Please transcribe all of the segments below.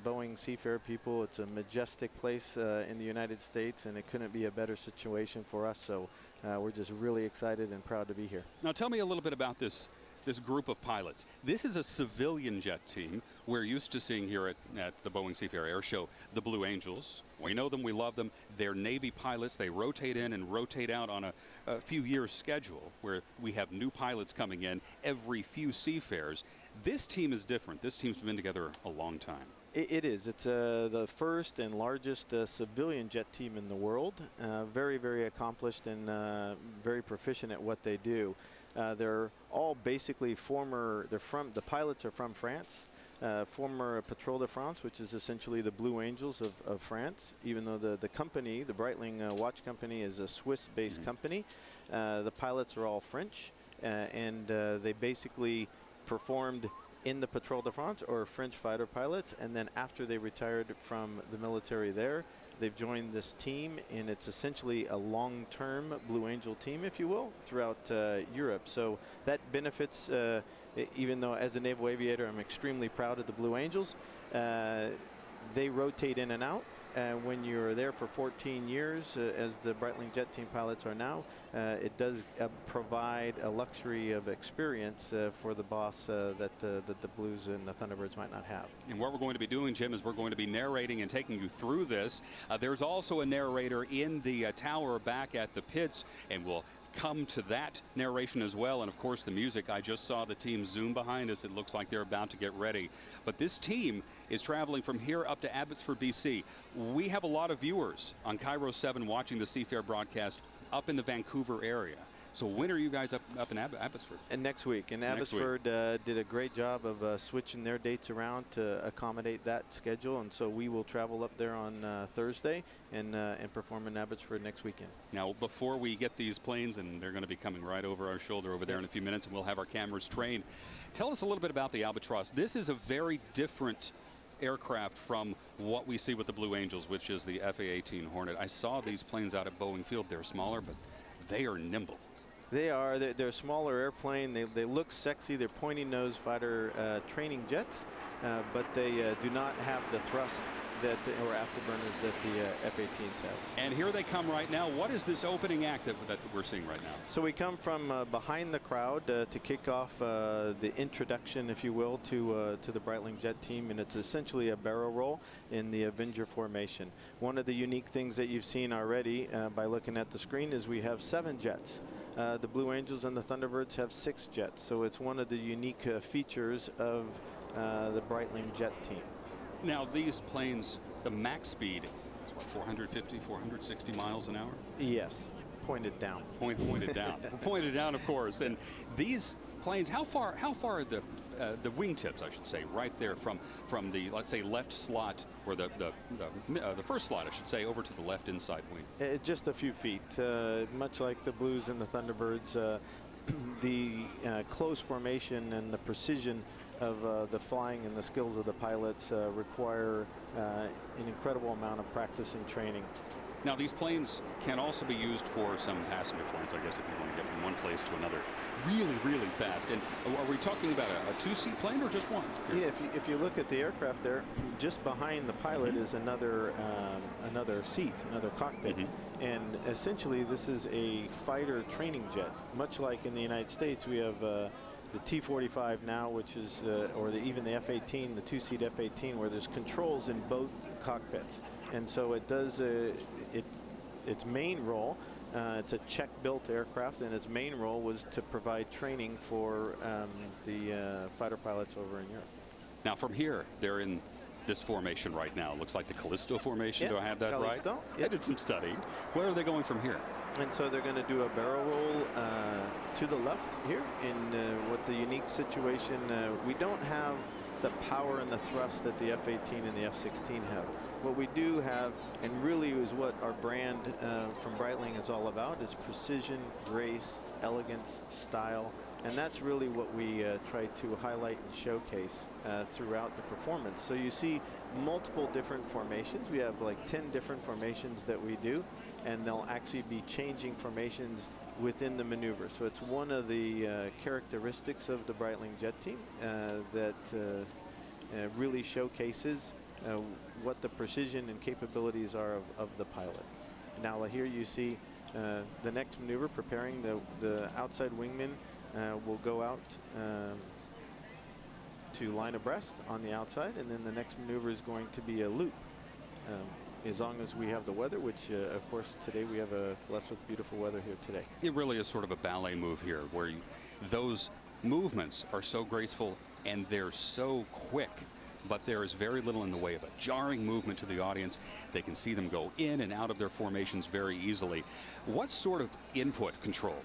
Boeing Seafair people. It's a majestic place in the United States, and it couldn't be a better situation for us. So we're just really excited and proud to be here. Now tell me a little bit about this group of pilots. This is a civilian jet team. We're used to seeing here at the Boeing Seafair Air Show the Blue Angels. We know them, we love them. They're Navy pilots. They rotate in and rotate out on a few years schedule where we have new pilots coming in every few Seafairs. This team is different. This team's been together a long time. It is. It's the first and largest civilian jet team in the world. Very, very accomplished and very proficient at what they do. They're all basically the pilots are from France. Former Patrol de France, which is essentially the Blue Angels of France, even though the company, the Breitling watch company, is a Swiss-based company. The pilots are all French, and they basically performed in the Patrol de France or French fighter pilots, and then after they retired from the military there, they've joined this team, and it's essentially a long-term Blue Angel team, if you will, throughout Europe. So that benefits, even though as a naval aviator I'm extremely proud of the Blue Angels, they rotate in and out. When you're there for 14 years, as the Breitling jet team pilots are now, it does provide a luxury of experience for the boss that the Blues and the Thunderbirds might not have. And what we're going to be doing, Jim, is we're going to be narrating and taking you through this. There's also a narrator in the tower back at the pits, and we'll come to that narration as well. And of course the music. I just saw the team zoom behind us. It looks like they're about to get ready. But this team is traveling from here up to Abbotsford, BC. We have a lot of viewers on Cairo 7 watching the Seafair broadcast up in the Vancouver area. So when are you guys up in Abbotsford? And next week. And Abbotsford did a great job of switching their dates around to accommodate that schedule. And so we will travel up there on Thursday and perform in Abbotsford next weekend. Now, before we get these planes, and they're going to be coming right over our shoulder over there in a few minutes, and we'll have our cameras trained. Tell us a little bit about the Albatross. This is a very different aircraft from what we see with the Blue Angels, which is the FA-18 Hornet. I saw these planes out at Boeing Field. They're smaller, but they are nimble. They are. They're a smaller airplane. They look sexy. They're pointy nose fighter training jets, but they do not have the thrust or afterburners that the F-18s have. And here they come right now. What is this opening act that we're seeing right now? So we come from behind the crowd to kick off the introduction, if you will, to the Breitling jet team, and it's essentially a barrel roll in the Avenger formation. One of the unique things that you've seen already by looking at the screen is we have 7 jets. The Blue Angels and the Thunderbirds have 6 jets, so it's one of the unique features of the Breitling jet team. Now these planes, the max speed is what, 450, 460 miles an hour? Yes, pointed down. Pointed down. Pointed down, of course. And these planes, how far are the wingtips, I should say, right there from the, let's say, left slot, or the first slot, I should say, over to the left inside wing? Just a few feet. Much like the Blues and the Thunderbirds, the close formation and the precision of the flying and the skills of the pilots require an incredible amount of practice and training. Now these planes can also be used for some passenger flights, I guess, if you want to get from one place to another really, really fast. And are we talking about a 2-seat plane or just one? Yeah, if you look at the aircraft there, just behind the pilot is another seat, another cockpit. And essentially this is a fighter training jet. Much like in the United States, we have the T-45 now, which is, even the F-18, the 2-seat F-18, where there's controls in both cockpits. And so it does its main role. It's a Czech-built aircraft, and its main role was to provide training for the fighter pilots over in Europe. Now from here, they're in this formation right now. It looks like the Callisto formation. Yep, Do I have that Callisto. right? Yep. I did some study. Where are they going from here? And so they're going to do a barrel roll to the left here in what the unique situation. We don't have the power and the thrust that the F-18 and the F-16 have. What we do have, and really is what our brand from Breitling is all about, is precision, grace, elegance, style. And that's really what we try to highlight and showcase throughout the performance. So you see multiple different formations. We have like 10 different formations that we do, and they'll actually be changing formations within the maneuver. So it's one of the characteristics of the Breitling jet team that really showcases what the precision and capabilities are of the pilot. Now here you see the next maneuver, preparing the outside wingman will go out to line abreast on the outside, and then the next maneuver is going to be a loop. As long as we have the weather, which of course today we have blessed with beautiful weather here today. It really is sort of a ballet move here, where those movements are so graceful and they're so quick, but there is very little in the way of a jarring movement to the audience. They can see them go in and out of their formations very easily. What sort of input control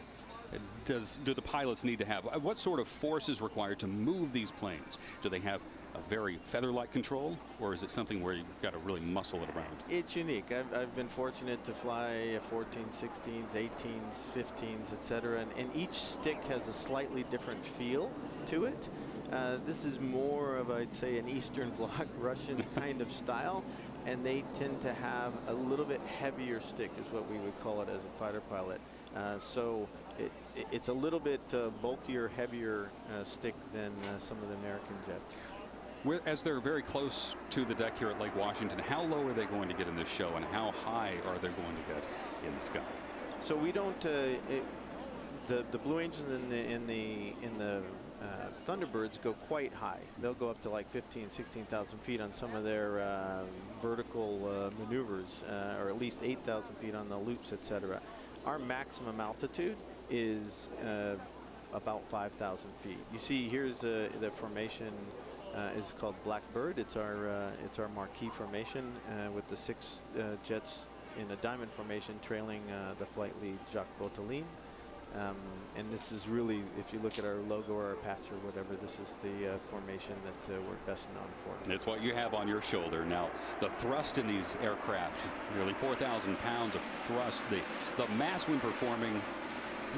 do the pilots need to have? What sort of force is required to move these planes? Do they have a very feather-like control, or is it something where you've got to really muscle it around? It's unique. I've been fortunate to fly 14s, 16s, 18s, 15s, etc., and each stick has a slightly different feel to it. This is more of, I'd say, an Eastern Bloc Russian kind of style, and they tend to have a little bit heavier stick, is what we would call it as a fighter pilot. So it's a little bit bulkier, heavier stick than some of the American jets. As they're very close to the deck here at Lake Washington, how low are they going to get in this show, and how high are they going to get in the sky? So we don't. The Blue Angels in the Thunderbirds go quite high. They'll go up to like 15,000, 16,000 feet on some of their vertical maneuvers, or at least 8,000 feet on the loops, etc. Our maximum altitude is about 5,000 feet. You see, here's the formation. Is called Blackbird. It's our marquee formation with the 6 jets in a diamond formation trailing the flight lead Jacques Breitling. And this is really, if you look at our logo or our patch or whatever, this is the formation that we're best known for. It's what you have on your shoulder. Now, the thrust in these aircraft, nearly 4,000 pounds of thrust. The mass when performing,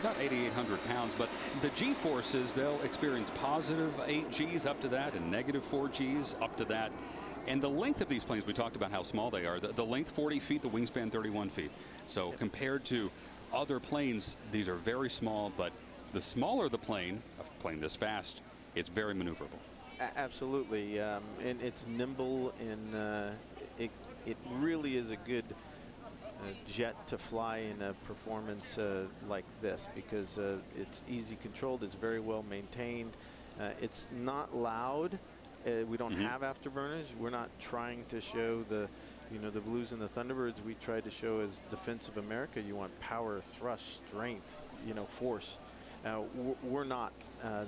about 8,800 pounds, but the G-forces, they'll experience positive 8 Gs up to that and negative 4 Gs up to that. And the length of these planes, we talked about how small they are. The length 40 feet, the wingspan 31 feet. So compared to other planes, these are very small, but the smaller the plane, a plane this fast, it's very maneuverable. Absolutely, and it's nimble, and it really is a good jet to fly in a performance like this, because it's easy controlled, it's very well maintained, it's not loud. We don't have afterburners. We're not trying to show the Blues and the Thunderbirds. We try to show as Defense of America. You want power, thrust, strength, force. We're not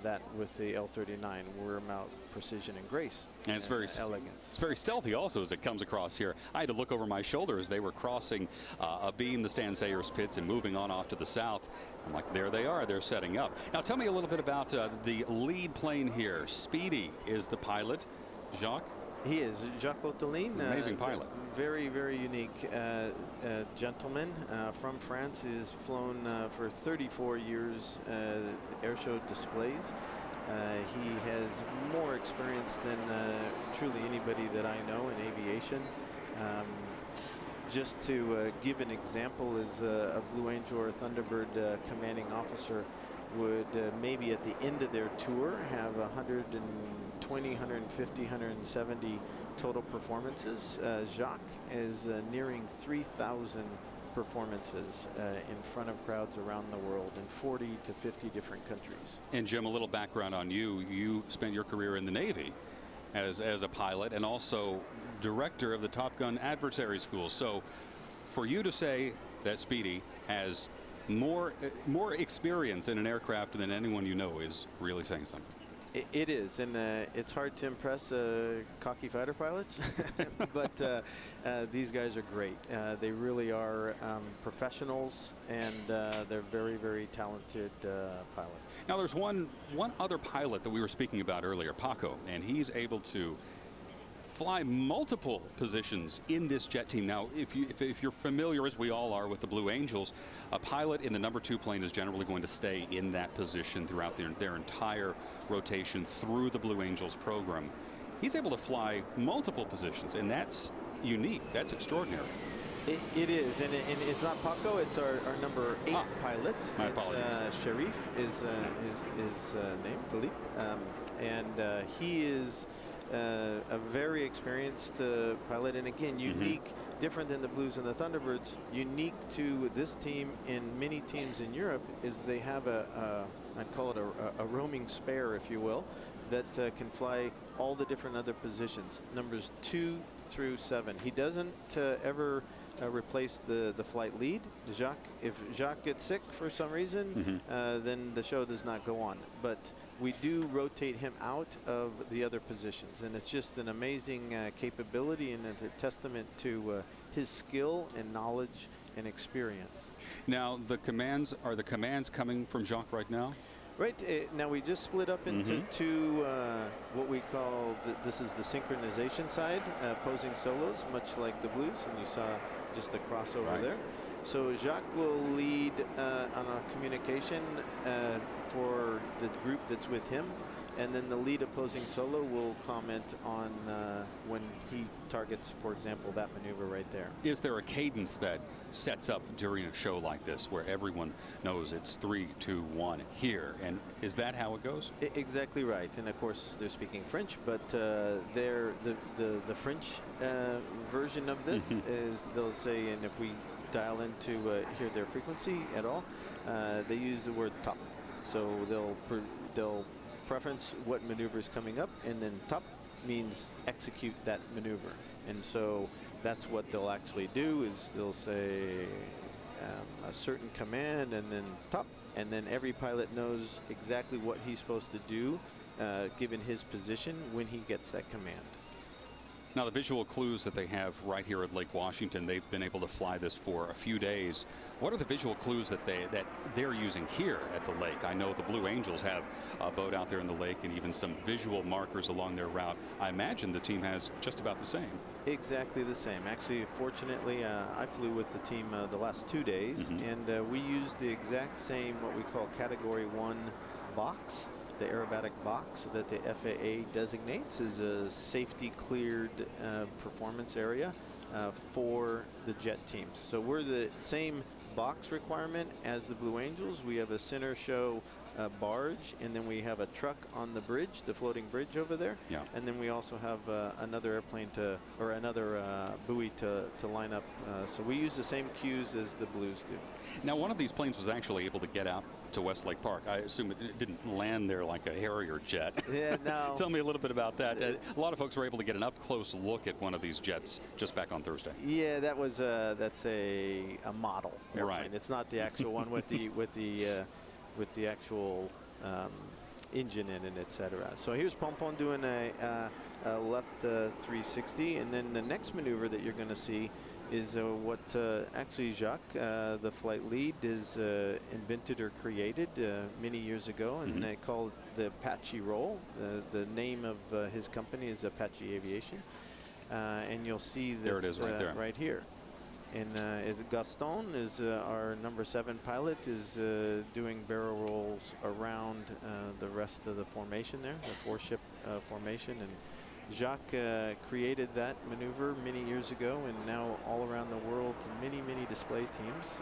that with the L-39. We're about precision and grace. And it's very elegance. It's very stealthy also as it comes across here. I had to look over my shoulder as they were crossing a beam, the Stan Sayers pits, and moving on off to the south. I'm like, there they are. They're setting up. Now tell me a little bit about the lead plane here. Speedy is the pilot. Jacques? He is. Jacques Breitling. Amazing pilot. Very, very unique gentleman from France. He's flown for 34 years airshow displays. He has more experience than truly anybody that I know in aviation. Just to give an example, is a Blue Angel or a Thunderbird commanding officer would maybe at the end of their tour have 120, 150, 170 total performances. Jacques is nearing 3,000 performances in front of crowds around the world in 40 to 50 different countries. And Jim, a little background on you. You spent your career in the Navy as a pilot and also director of the Top Gun Adversary School. So for you to say that Speedy has more experience in an aircraft than anyone you know is really saying something. It is, and it's hard to impress cocky fighter pilots, but these guys are great. They really are professionals, and they're very, very talented pilots. Now, there's one other pilot that we were speaking about earlier, Paco, and he's able to fly multiple positions in this jet team. Now, if you're familiar, as we all are, with the Blue Angels, a pilot in the number 2 plane is generally going to stay in that position throughout their entire rotation through the Blue Angels program. He's able to fly multiple positions, and that's unique. That's extraordinary. It is, and it's not Paco. It's our number 8 pilot. My apologies. Sharif is his name, Philippe, and he is a very experienced pilot, and again, unique, different than the Blues and the Thunderbirds. Unique to this team and many teams in Europe is they have I'd call it a roaming spare, if you will, that can fly all the different other positions, numbers 2 through 7. He doesn't ever replace the flight lead. If Jacques gets sick for some reason, then the show does not go on. But we do rotate him out of the other positions, and it's just an amazing capability and a testament to his skill and knowledge and experience. Now, the commands coming from Jacques right now? Right, now we just split up into two, what we call, this is the synchronization side, posing solos, much like the Blues, and you saw just the crossover there. So Jacques will lead on our communication for the group that's with him, and then the lead opposing solo will comment on when he targets, for example, that maneuver right there. Is there a cadence that sets up during a show like this where everyone knows it's 3, 2, 1 here? And is that how it goes? Exactly right. And of course, they're speaking French, but the French version of this is they'll say, and if we dial into hear their frequency at all, they use the word top. So they'll preference what maneuver is coming up, and then top means execute that maneuver. And so that's what they'll actually do, is they'll say a certain command and then top, and then every pilot knows exactly what he's supposed to do given his position when he gets that command. Now, the visual clues that they have right here at Lake Washington, they've been able to fly this for a few days. What are the visual clues that they're using here at the lake? I know the Blue Angels have a boat out there in the lake and even some visual markers along their route. I imagine the team has just about the same. Exactly the same. Actually, fortunately, I flew with the team the last 2 days, and we used the exact same, what we call Category 1 box. The aerobatic box that the FAA designates as a safety cleared performance area for the jet teams. So we're the same box requirement as the Blue Angels. We have a center show barge, and then we have a truck on the bridge, the floating bridge over there. Yeah. And then we also have another airplane or another buoy to line up. So we use the same cues as the Blues do. Now, one of these planes was actually able to get out to Westlake Park. I assume it didn't land there like a Harrier jet. Yeah, no. Tell me a little bit about that. A lot of folks were able to get an up-close look at one of these jets just back on Thursday. Yeah, that's a model airplane. Right. It's not the actual one with the actual engine in it, etc. So here's Pompon doing a left 360, and then the next maneuver that you're going to see is what actually Jacques, the flight lead, is invented or created many years ago, and they call it the Apache roll. The name of his company is Apache Aviation, and you'll see this there it is right there. Right here. And Gaston is our number 7 pilot, is doing barrel rolls around the rest of the formation there, the 4-ship formation. And Jacques created that maneuver many years ago, and now all around the world, many display teams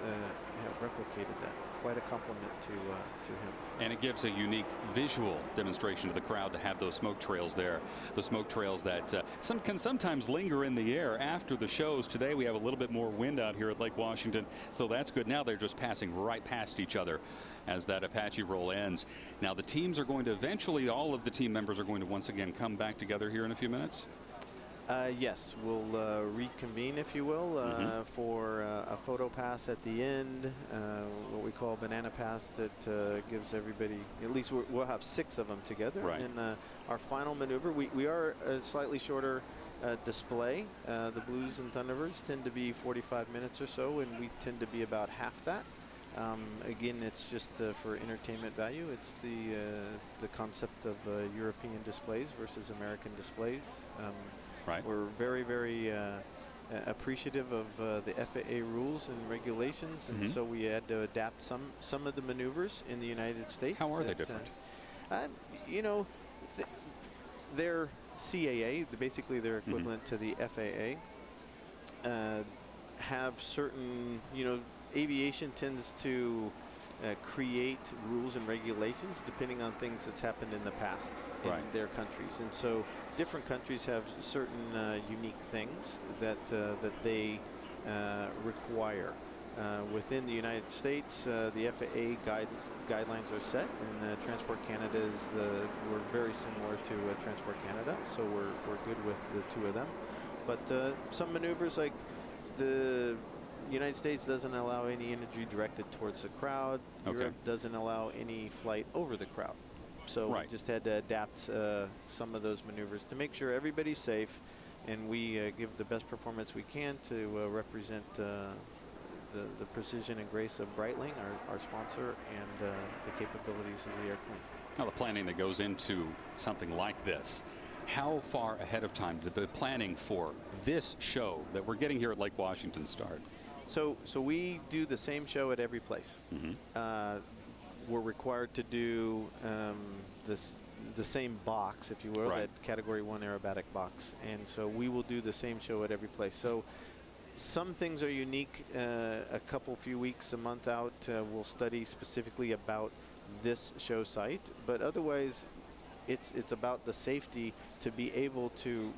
have replicated that. Quite a compliment to him. And it gives a unique visual demonstration to the crowd to have those smoke trails there. The smoke trails that can sometimes linger in the air after the shows. Today we have a little bit more wind out here at Lake Washington, so that's good. Now they're just passing right past each other as that Apache roll ends. Now the teams are going to eventually, all of the team members are going to once again come back together here in a few minutes. Yes, we'll reconvene, if you will, for a photo pass at the end, what we call banana pass, that gives everybody, at least we'll have 6 of them together. Right. And our final maneuver, we are a slightly shorter display. The Blues and Thunderbirds tend to be 45 minutes or so, and we tend to be about half that. Again, it's just for entertainment value. It's the concept of European displays versus American displays. Right. We're very appreciative of the FAA rules and regulations, and so we had to adapt some of the maneuvers in the United States. How are they different? You know, they're CAA, basically they're equivalent to the FAA, have certain, aviation tends to create rules and regulations depending on things that's happened in the past in their countries. And so different countries have certain unique things that they require. Within the United States, the FAA guidelines are set, and Transport Canada we're very similar to Transport Canada, so we're good with the two of them. But some maneuvers, like the United States doesn't allow any energy directed towards the crowd. Europe doesn't allow any flight over the crowd. So we just had to adapt some of those maneuvers to make sure everybody's safe, and we give the best performance we can to represent the precision and grace of Breitling, our sponsor, and the capabilities of the airplane. Now, the planning that goes into something like this, how far ahead of time did the planning for this show that we're getting here at Lake Washington start? So we do the same show at every place. We're required to do the same box, if you will, that Category 1 aerobatic box. And so we will do the same show at every place. So some things are unique. A few weeks, a month out, we'll study specifically about this show site. But otherwise, it's about the safety. To be able to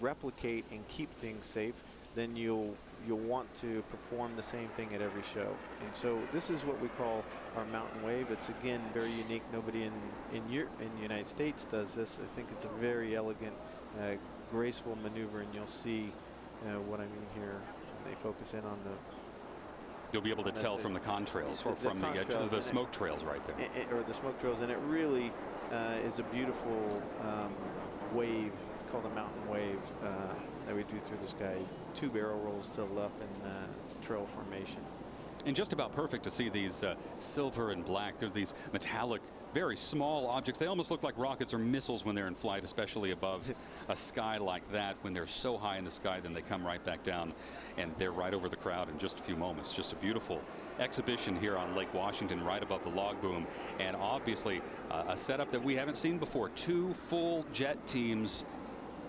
replicate and keep things safe, then you'll want to perform the same thing at every show. And so this is what we call our mountain wave. It's, again, very unique. Nobody in the United States does this. I think it's a very elegant, graceful maneuver, and you'll see what I mean here. They focus in on the... You'll be able to tell from the contrails or from the smoke trails right there. Or the smoke trails, and it really is a beautiful wave called a mountain wave that we do through the sky. 2 barrel rolls to the left in trail formation. And just about perfect to see these silver and black, or these metallic, very small objects. They almost look like rockets or missiles when they're in flight, especially above a sky like that. When they're so high in the sky, then they come right back down, and they're right over the crowd in just a few moments. Just a beautiful exhibition here on Lake Washington, right above the log boom, and obviously a setup that we haven't seen before. 2 full jet teams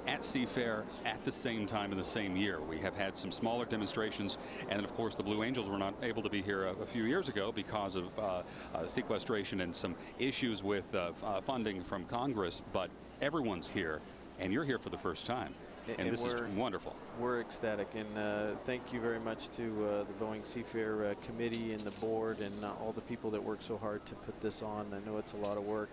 at Seafair at the same time in the same year. We have had some smaller demonstrations, and of course the Blue Angels were not able to be here a few years ago because of sequestration and some issues with funding from Congress, but everyone's here, and you're here for the first time. And this is wonderful. We're ecstatic, and thank you very much to the Boeing Seafair committee and the board and all the people that work so hard to put this on. I know it's a lot of work.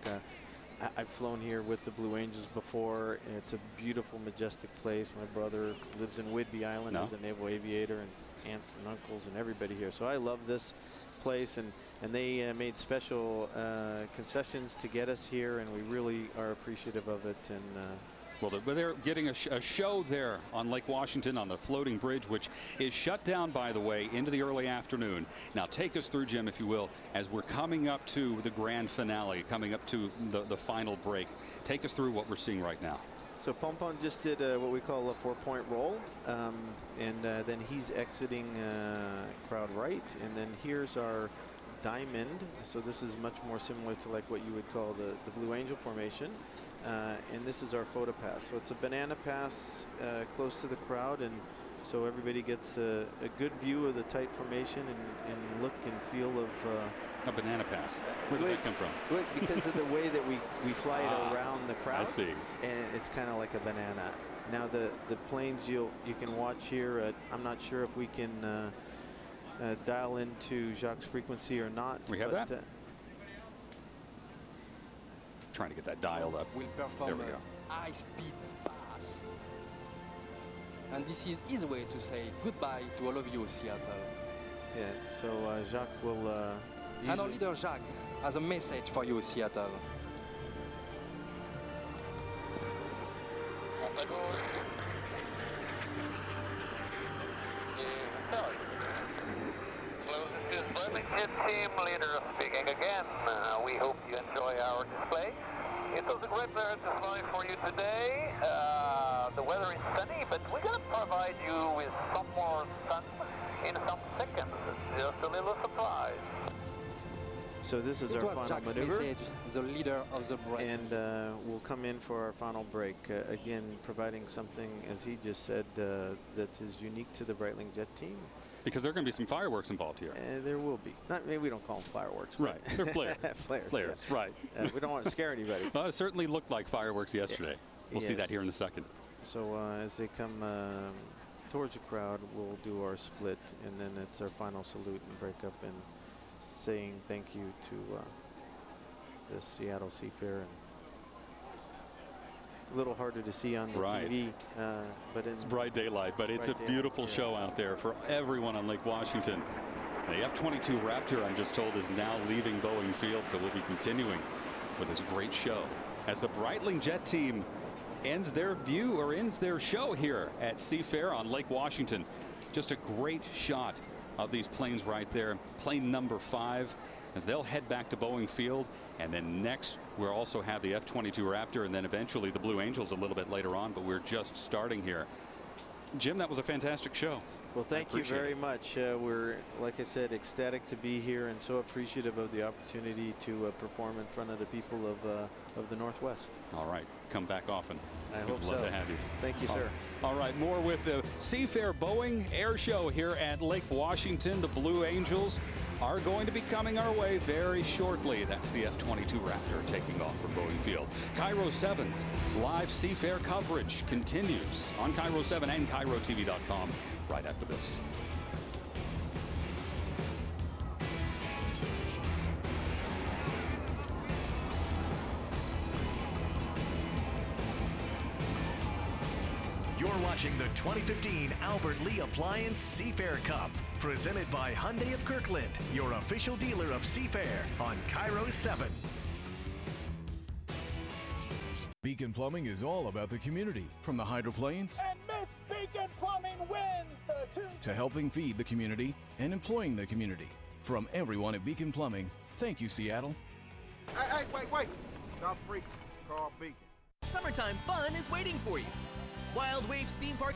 I've flown here with the Blue Angels before. It's a beautiful, majestic place. My brother lives in Whidbey Island. He's a naval aviator, and aunts and uncles and everybody here. So I love this place, and they made special concessions to get us here, and we really are appreciative of it. And well, they're getting a show there on Lake Washington on the floating bridge, which is shut down, by the way, into the early afternoon. Now, take us through, Jim, if you will, as we're coming up to the grand finale, coming up to the final break. Take us through what we're seeing right now. So Pompon just did what we call a 4-point roll, and then he's exiting crowd right, and then here's our diamond. So this is much more similar to like what you would call the Blue Angel formation. And this is our photo pass. So it's a banana pass close to the crowd, and so everybody gets a good view of the tight formation and look and feel of a banana pass. Where did that come from? Because of the way that we fly it around the crowd. I see. And it's kind of like a banana. Now the planes you can watch here. I'm not sure if we can dial into Jacques' frequency or not. We have that. Trying to get that dialed up. Will perform there we go. High-speed pass. And this is his way to say goodbye to all of you, Seattle. Yeah, so Jacques will... and our leader, Jacques, has a message for you, Seattle. Team leader speaking again. We hope you enjoy our display. It was a great pleasure to fly for you today. The weather is sunny, but we're going to provide you with some more sun in some seconds. Just a little surprise. So this is It our was final Jack's maneuver. message, the leader of the Breitling. And we'll come in for our final break. Again, providing something, as he just said, that is unique to the Breitling jet team. Because there are going to be some fireworks involved here. There will be. Maybe we don't call them fireworks. Right. They're flares. Flares. Flares, Yeah. right. We don't want to scare anybody. Well, it certainly looked like fireworks yesterday. We'll see that Yes. here in a second. So as they come towards the crowd, we'll do our split, and then it's our final salute and break up and saying thank you to the Seattle Seafair. And a little harder to see on the Right. TV, but It's bright daylight, but it's a Bright beautiful daylight, show out there for everyone on Lake Washington. The F-22 Raptor, I'm just told, is now leaving Boeing Field, so we'll be continuing with this great show as the Breitling jet team ends their show here at Seafair on Lake Washington. Just a great shot of these planes right there. Plane number 5 as they'll head back to Boeing Field, and then next we'll also have the F-22 Raptor, and then eventually the Blue Angels a little bit later on, but we're just starting here. Jim, that was a fantastic show. Well, thank you very much. We're, like I said, ecstatic to be here and so appreciative of the opportunity to perform in front of the people of the Northwest. All right. Come back often. I hope We'd love so. to have you. Thank you, sir. All right. More with the Seafair Boeing Air Show here at Lake Washington. The Blue Angels are going to be coming our way very shortly. That's the F-22 Raptor taking off from Boeing Field. Cairo 7's live Seafair coverage continues on Cairo 7 and CairoTV.com right after this. You're watching the 2015 Albert Lee Appliance Seafair Cup, presented by Hyundai of Kirkland, your official dealer of Seafair on Cairo 7. Beacon Plumbing is all about the community, from the hydroplanes And Miss Beacon Plumbing wins the to helping feed the community and employing the community. From everyone at Beacon Plumbing, thank you, Seattle. Hey, wait. Stop freaking. Call Beacon. Summertime fun is waiting for you. Wild Waves Theme Park